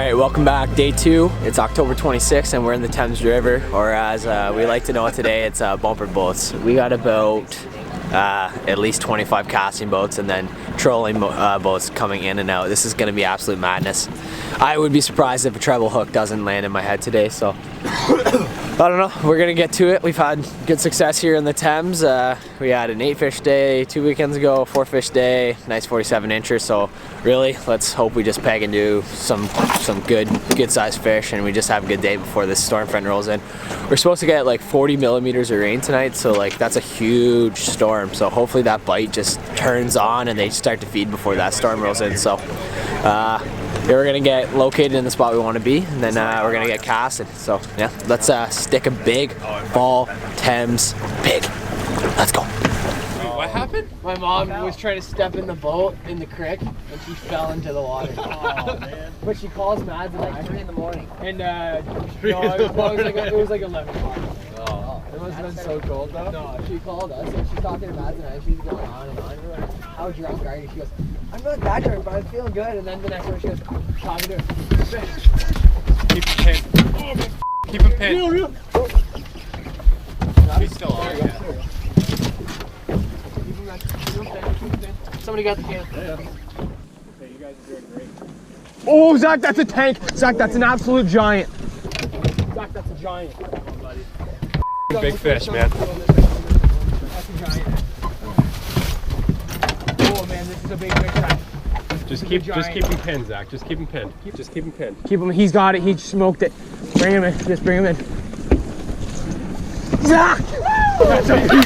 Alright, welcome back. Day 2. It's October 26th and we're in the Thames River, or as we like to know it today, it's bumper boats. We got about at least 25 casting boats and then trolling boats coming in and out. This is going to be absolute madness. I would be surprised if a treble hook doesn't land in my head today, so I don't know. We're going to get to it. We've had good success here in the Thames. We had an 8-fish day 2 weekends ago, 4-fish day, nice 47 incher. So really, let's hope we just peg and do some good sized fish and we just have a good day before this storm front rolls in. We're supposed to get like 40 millimeters of rain tonight, so like that's a huge storm. So hopefully that bite just turns on and they start to feed before that storm rolls in. So yeah, we're gonna get located in the spot we want to be, and then we're gonna get casted. So yeah, let's stick a big ball Thames pig. Let's go. What happened? My mom was trying to step in the boat in the creek and she fell into the water. Oh man. But she calls Mads at like 3 in the morning. And it was like 11 o'clock. Oh. It must have been so cold though. No, she called us and she's talking to Mads and I. She's going on and on. We're like, how drunk are you? She goes, I'm not that drunk, but I'm feeling good. And then the next one she goes, talking to her. Keep him pinned. Keep him pinned. He's still on. Yeah. Somebody got the can. Yeah. Okay, you guys are doing great. Oh, Zach, that's a tank. Zach, that's an absolute giant. Zach, that's a giant. Big fish, man. That's a giant. Oh man, this is a big fish, Zach. Just keep him pinned, Zach. Just keep him pinned. Just keep him pinned. Keep him. He's got it. He smoked it. Bring him in. Just bring him in. Zach! That's a big.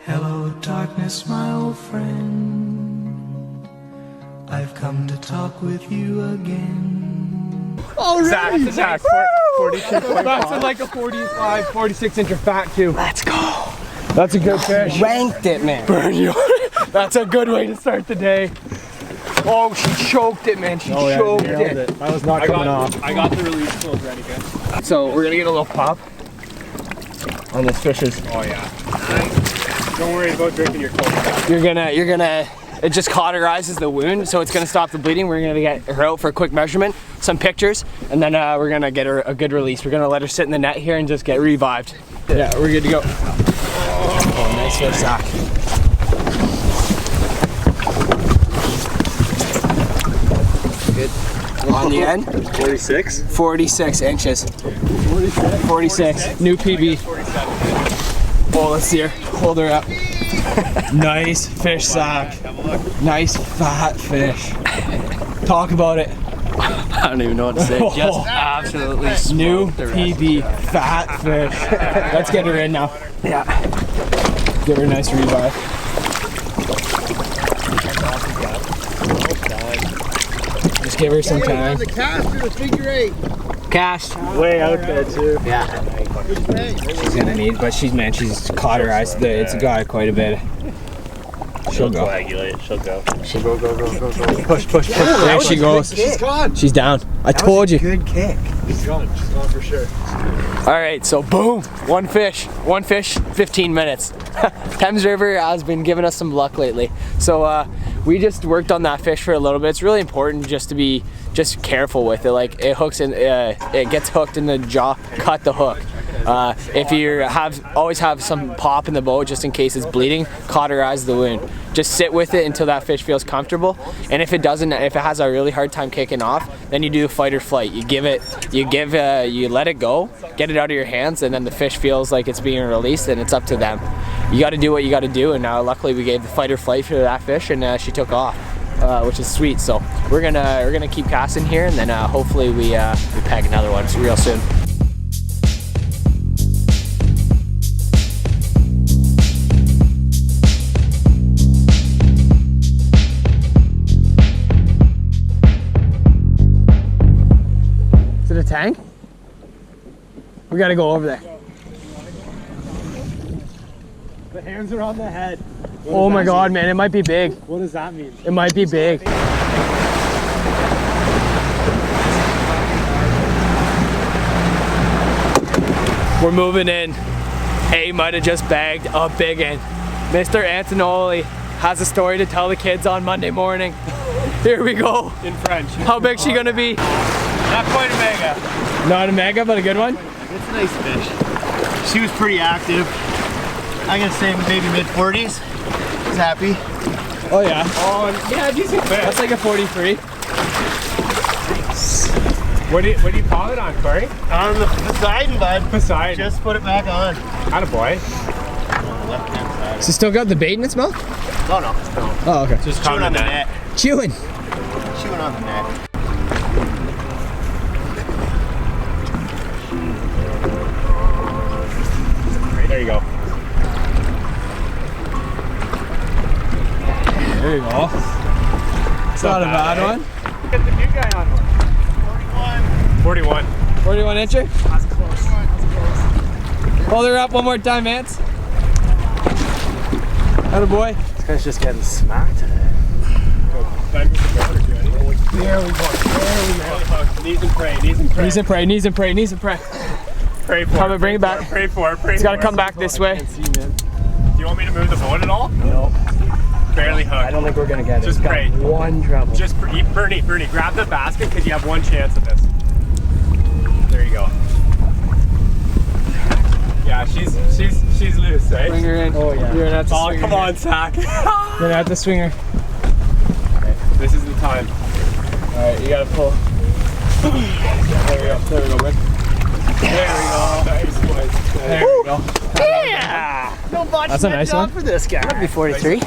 Hello, darkness, my old friend. I've come to talk with you again. Already! Zach, 42.5. That's like a 45, 46 inch fat too. Let's go. That's a good fish. Ranked it, man. Burn you. That's a good way to start the day. Oh, she choked it, man. She choked it. That was not coming off. I got the release clothes ready, guys. So we're gonna get a little pop on this fish's. Oh yeah. Don't worry about drinking your cold. You're gonna, it just cauterizes the wound, so it's gonna stop the bleeding. We're gonna get her out for a quick measurement, some pictures, and then we're gonna get her a good release. We're gonna let her sit in the net here and just get revived. Yeah, we're good to go. Oh, nice fish, Zach. Good. On the end? 46? 46 inches. 46. New PB. 47. Oh, let's see her. Hold her up. Nice fish, Zach. Nice fat fish. Talk about it. I don't even know what to say. Just absolutely new PB fat fish. Let's get her in now. Yeah. Give her a nice revive. Just give her some time. The cast or the figure 8? Cast. Way out there too. Yeah. She's gonna need, but she's cauterized. It's got quite a bit. She'll go. Coagulate. She'll go. She'll go. Push. There she goes. She's gone. She's down. I told you. Good kick. She's gone for sure. All right, so boom, one fish, 15 minutes. Thames River has been giving us some luck lately. So we just worked on that fish for a little bit. It's really important just to be careful with it. Like it hooks in, it gets hooked in the jaw, cut the hook. If you always have some pop in the boat just in case it's bleeding, cauterize the wound. Just sit with it until that fish feels comfortable. And if it doesn't, if it has a really hard time kicking off, then you do fight or flight. You let it go, get it out of your hands, and then the fish feels like it's being released, and it's up to them. You got to do what you got to do, and luckily we gave the fight or flight for that fish, and she took off, which is sweet. So we're gonna keep casting here, and then hopefully we peg another one real soon. Is it a tank? We gotta go over there. The hands are on the head. Oh my god, man, it might be big. What does that mean? It might be big. We're moving in. A might have just bagged a big one. Mr. Antonoli has a story to tell the kids on Monday morning. Here we go. In French. How big's she gonna be? Not quite a mega. Not a mega, but a good one? It's a nice fish. She was pretty active. I'm gonna say maybe mid-40s. She's happy. Oh yeah. Oh, yeah, decent fish. That's like a 43. What do you call it on, Corey? On the Poseidon, bud. Poseidon. Just put it back on. Attaboy. Left-hand side. So still got the bait in its mouth? No, no. Oh, okay. Just Chewing on the net. Chewing. Chewing on the net. There you go. There you go. It's not a bad one. Get the new guy on one. 41. 41 incher? That's close. Hold her up one more time, Vance. Attaboy. This guy's just getting smacked today. There we go. Knees and pray, knees and pray. Knees and pray, knees and pray, knees and pray. Pray for Come and bring it back. Pray for it. It's gotta come back this way. Do you want me to move the boat at all? No. Barely hooked. I don't think we're gonna get it. Just It's got pray. one treble. Just Bernie, grab the basket because you have one chance at this. There you go. Yeah, she's loose, right? Swing her in. Oh yeah. You're gonna have to Oh, swing come her. on, Zach. You're gonna have to swing her. This is the time. Alright, you gotta pull. There we go, bud. There we go. Nice one. There we go. Yeah! No botch. That's a nice one. for this guy. That'd be 43.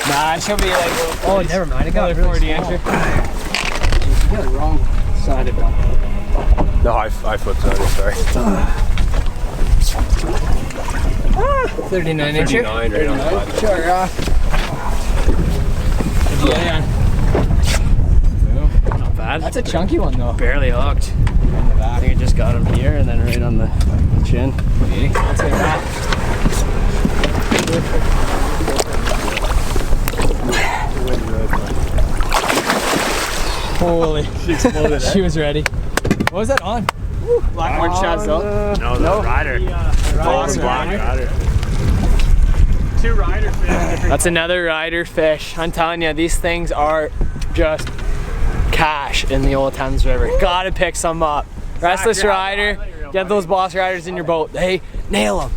Nah, she'll be like, Oh, never mind. I got another really 40 small. incher. You got it wrong sided. No, I flipped it on you, sorry. 39 incher. 39 right on the button. Sure, yeah. Not bad. That's a chunky one though. Barely hooked. I think I just got him here and then right on the chin. Okay, let's get that. Holy. She exploded. She was ready. What was that on? Black orange chazelle. No, the rider. Boss Black rider. rider. Two rider fish. That's another rider fish. I'm telling you, these things are just cash in the old Thames River. Gotta pick some up. Restless rider, get those boss riders in your boat. Hey, nail them.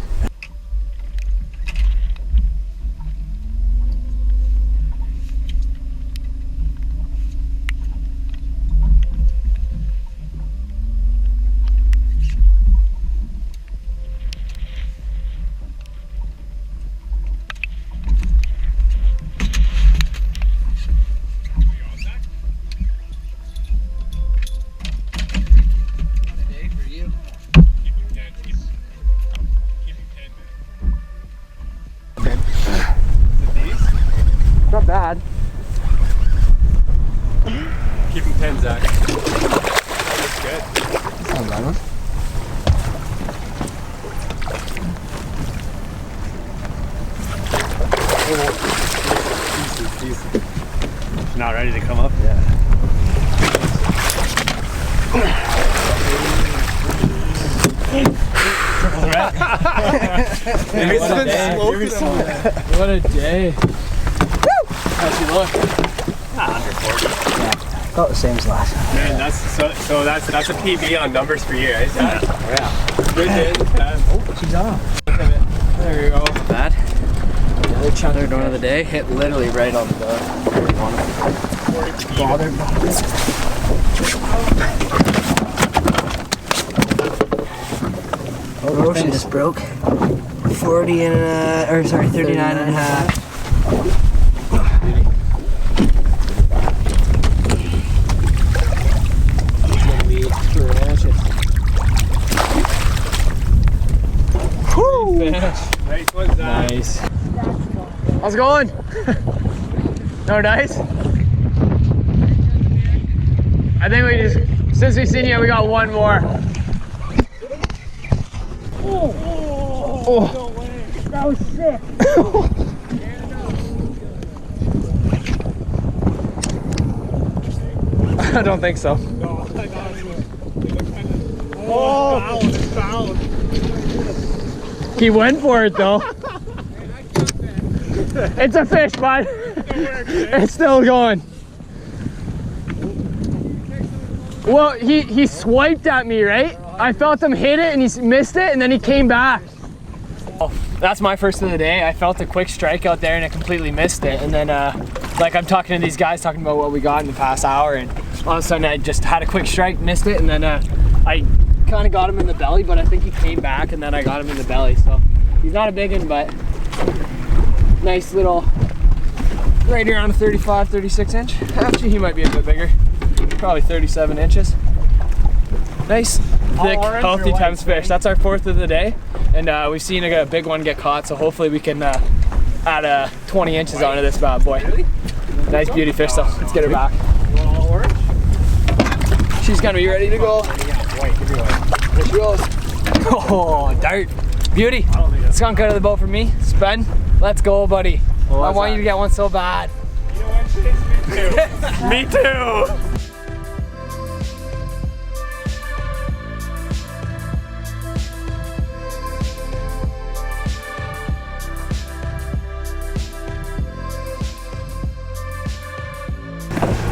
Not bad. Keep him pinned, Zach. That's good. That's not a bad one. Not ready to come up yet. What a day. How's she look? Under 40. Yeah. About the same as last time. Man, that's a PB on numbers for you, right? Yeah. Good day. She's off. There you go. Bad. Another chunk. Third one of the day. Hit literally right on the bother. Oh, Ocean just broke. 40 and or sorry, 39 and a half. Nice one, Zach. Nice. How's it going? No dice? I think we just, since we've seen you, we got one more. Oh. No way. That was sick. I don't think so. No, I got it. Oh, foul. He went for it though. It's a fish, bud. It's still going. Well, he swiped at me, right? I felt him hit it and he missed it and then he came back. Oh, that's my first of the day. I felt a quick strike out there and I completely missed it. And then like I'm talking to these guys talking about what we got in the past hour, and all of a sudden I just had a quick strike, missed it, and then I kind of got him in the belly, but I think he came back and then I got him in the belly. So he's not a big one, but nice little, right around a 35, 36 inch. Actually, he might be a bit bigger. Probably 37 inches. Nice, thick, healthy Thames fish. That's our 4th of the day. And we've seen a big one get caught, so hopefully we can add 20 inches onto this bad boy. Nice beauty fish though. Let's get her back. She's gonna be ready to go. There she goes. Oh, dart. Beauty. Skunk out of the boat for me. Spin. Let's go, buddy. I want you to get one so bad. You know what, Chase? Me too. Me too.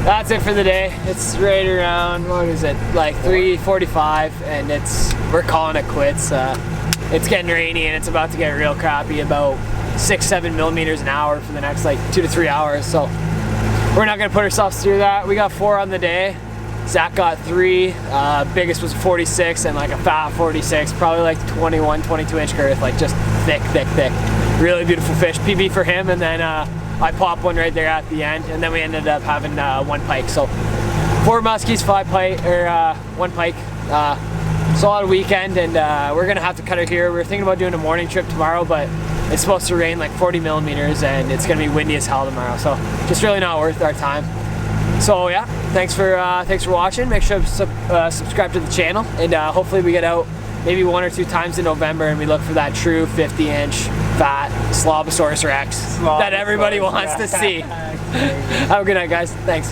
That's it for the day. It's right around, what is it, like 3:45, and we're calling it quits. It's getting rainy and it's about to get real crappy, about 6-7 millimeters an hour for the next like 2 to 3 hours. So we're not gonna put ourselves through that. We got 4 on the day. Zach got 3. Biggest was a 46 and like a fat 46, probably like 21, 22 inch girth, like just thick, thick, thick. Really beautiful fish. PB for him, and then I popped one right there at the end, and then we ended up having 1 pike. So 4 muskies, 5 pike, or 1 pike. Solid weekend, and we're gonna have to cut it here. We're thinking about doing a morning trip tomorrow, but it's supposed to rain like 40 millimeters, and it's gonna be windy as hell tomorrow. So just really not worth our time. So yeah, thanks for watching. Make sure to subscribe to the channel, and hopefully we get out maybe 1 or 2 times in November, and we look for that true 50-inch fat Slobosaurus Rex that everybody wants to see. Have a good night, guys. Thanks.